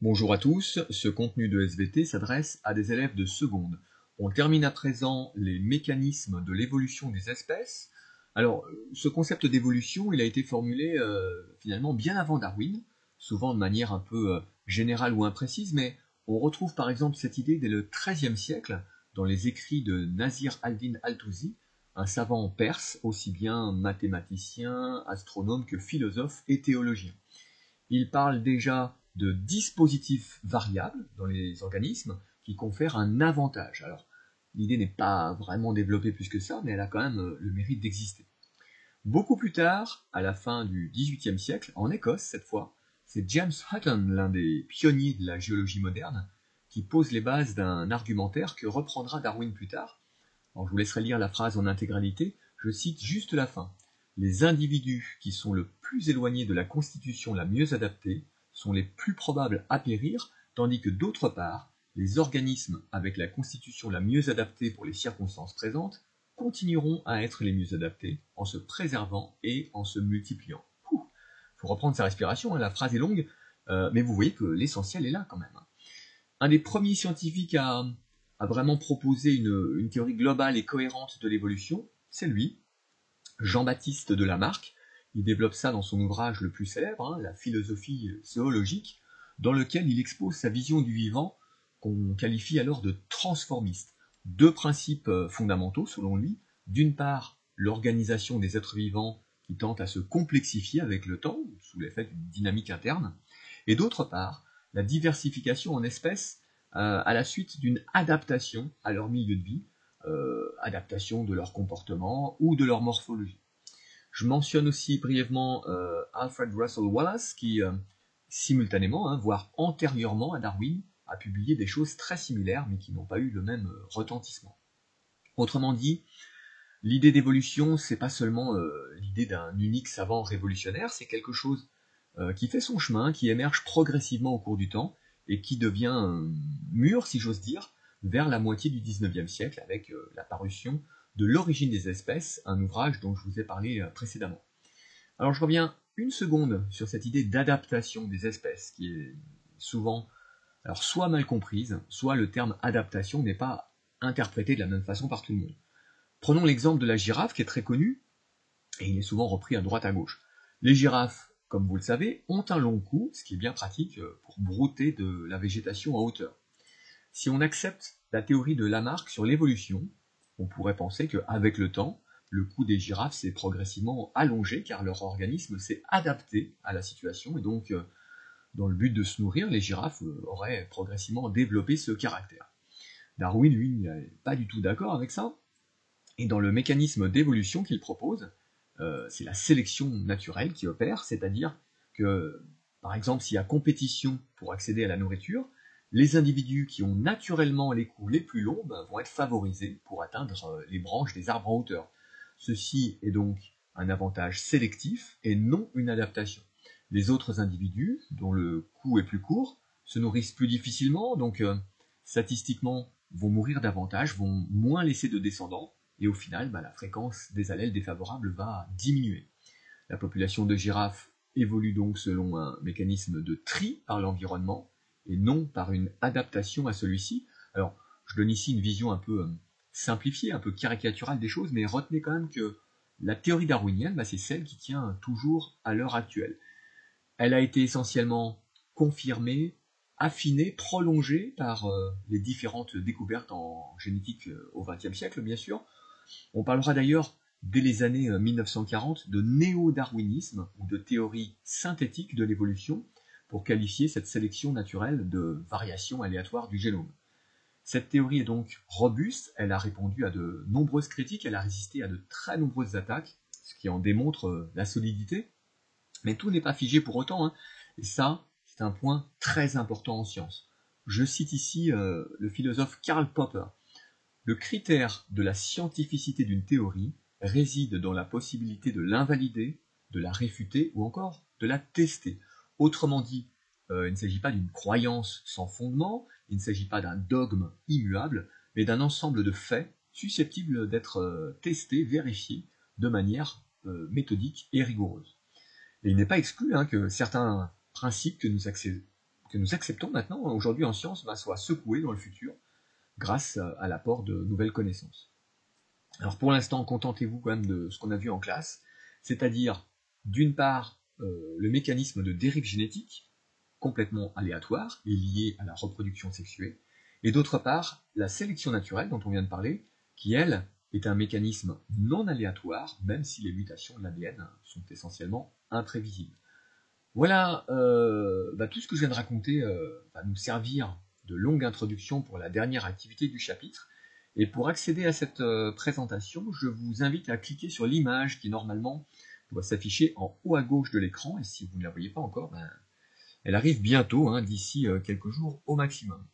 Bonjour à tous, ce contenu de SVT s'adresse à des élèves de seconde. On termine à présent les mécanismes de l'évolution des espèces. Alors, ce concept d'évolution, il a été formulé finalement bien avant Darwin, souvent de manière un peu générale ou imprécise, mais on retrouve par exemple cette idée dès le XIIIe siècle dans les écrits de Nasir al-Din al-Tusi, un savant perse, aussi bien mathématicien, astronome que philosophe et théologien. Il parle déjà de dispositifs variables dans les organismes qui confèrent un avantage. Alors, l'idée n'est pas vraiment développée plus que ça, mais elle a quand même le mérite d'exister. Beaucoup plus tard, à la fin du XVIIIe siècle, en Écosse cette fois, c'est James Hutton, l'un des pionniers de la géologie moderne, qui pose les bases d'un argumentaire que reprendra Darwin plus tard. Alors, je vous laisserai lire la phrase en intégralité, je cite juste la fin. Les individus qui sont le plus éloignés de la constitution la mieux adaptée sont les plus probables à périr, tandis que d'autre part, les organismes avec la constitution la mieux adaptée pour les circonstances présentes continueront à être les mieux adaptés en se préservant et en se multipliant. Il faut reprendre sa respiration, hein, la phrase est longue, mais vous voyez que l'essentiel est là quand même. Un des premiers scientifiques à vraiment proposer une théorie globale et cohérente de l'évolution, c'est lui, Jean-Baptiste de Lamarck. Il développe ça dans son ouvrage le plus célèbre, hein, La philosophie zoologique, dans lequel il expose sa vision du vivant qu'on qualifie alors de transformiste. Deux principes fondamentaux selon lui. D'une part, l'organisation des êtres vivants qui tente à se complexifier avec le temps, sous l'effet d'une dynamique interne, et d'autre part, la diversification en espèces à la suite d'une adaptation à leur milieu de vie, adaptation de leur comportement ou de leur morphologie. Je mentionne aussi brièvement Alfred Russel Wallace qui, simultanément, hein, voire antérieurement à Darwin, a publié des choses très similaires mais qui n'ont pas eu le même retentissement. Autrement dit, l'idée d'évolution, c'est pas seulement l'idée d'un unique savant révolutionnaire, c'est quelque chose qui fait son chemin, qui émerge progressivement au cours du temps et qui devient mûr, si j'ose dire, vers la moitié du XIXe siècle avec la parution de L'origine des espèces, un ouvrage dont je vous ai parlé précédemment. Alors je reviens une seconde sur cette idée d'adaptation des espèces qui est souvent alors soit mal comprise, soit le terme adaptation n'est pas interprété de la même façon par tout le monde. Prenons l'exemple de la girafe qui est très connu et il est souvent repris à droite à gauche. Les girafes, comme vous le savez, ont un long cou, ce qui est bien pratique pour brouter de la végétation en hauteur. Si on accepte la théorie de Lamarck sur l'évolution, on pourrait penser qu'avec le temps, le cou des girafes s'est progressivement allongé car leur organisme s'est adapté à la situation et donc, dans le but de se nourrir, les girafes auraient progressivement développé ce caractère. Darwin, lui, n'est pas du tout d'accord avec ça, et dans le mécanisme d'évolution qu'il propose, c'est la sélection naturelle qui opère, c'est-à-dire que, par exemple, s'il y a compétition pour accéder à la nourriture, les individus qui ont naturellement les coups les plus longs vont être favorisés pour atteindre les branches des arbres en hauteur. Ceci est donc un avantage sélectif et non une adaptation. Les autres individus, dont le cou est plus court, se nourrissent plus difficilement, donc statistiquement vont mourir davantage, vont moins laisser de descendants, et au final, la fréquence des allèles défavorables va diminuer. La population de girafes évolue donc selon un mécanisme de tri par l'environnement, et non par une adaptation à celui-ci. Alors, je donne ici une vision un peu simplifiée, un peu caricaturale des choses, mais retenez quand même que la théorie darwinienne, c'est celle qui tient toujours à l'heure actuelle. Elle a été essentiellement confirmée, affinée, prolongée par les différentes découvertes en génétique au XXe siècle, bien sûr. On parlera d'ailleurs, dès les années 1940, de néo-darwinisme ou de théorie synthétique de l'évolution pour qualifier cette sélection naturelle de variation aléatoire du génome. Cette théorie est donc robuste, elle a répondu à de nombreuses critiques, elle a résisté à de très nombreuses attaques, ce qui en démontre la solidité. Mais tout n'est pas figé pour autant, hein. Et ça, c'est un point très important en science. Je cite ici le philosophe Karl Popper. Le critère de la scientificité d'une théorie réside dans la possibilité de l'invalider, de la réfuter ou encore de la tester. Autrement dit, il ne s'agit pas d'une croyance sans fondement, il ne s'agit pas d'un dogme immuable, mais d'un ensemble de faits susceptibles d'être testés, vérifiés de manière méthodique et rigoureuse. Et il n'est pas exclu que certains principes que nous que nous acceptons maintenant aujourd'hui en science soit secoué dans le futur grâce à l'apport de nouvelles connaissances. Alors pour l'instant, contentez-vous quand même de ce qu'on a vu en classe, c'est-à-dire d'une part le mécanisme de dérive génétique, complètement aléatoire et lié à la reproduction sexuée, et d'autre part la sélection naturelle dont on vient de parler, qui elle est un mécanisme non aléatoire, même si les mutations de l'ADN sont essentiellement imprévisibles. Voilà, tout ce que je viens de raconter va nous servir de longue introduction pour la dernière activité du chapitre. Et pour accéder à cette présentation, je vous invite à cliquer sur l'image qui normalement doit s'afficher en haut à gauche de l'écran. Et si vous ne la voyez pas encore, elle arrive bientôt, d'ici quelques jours au maximum.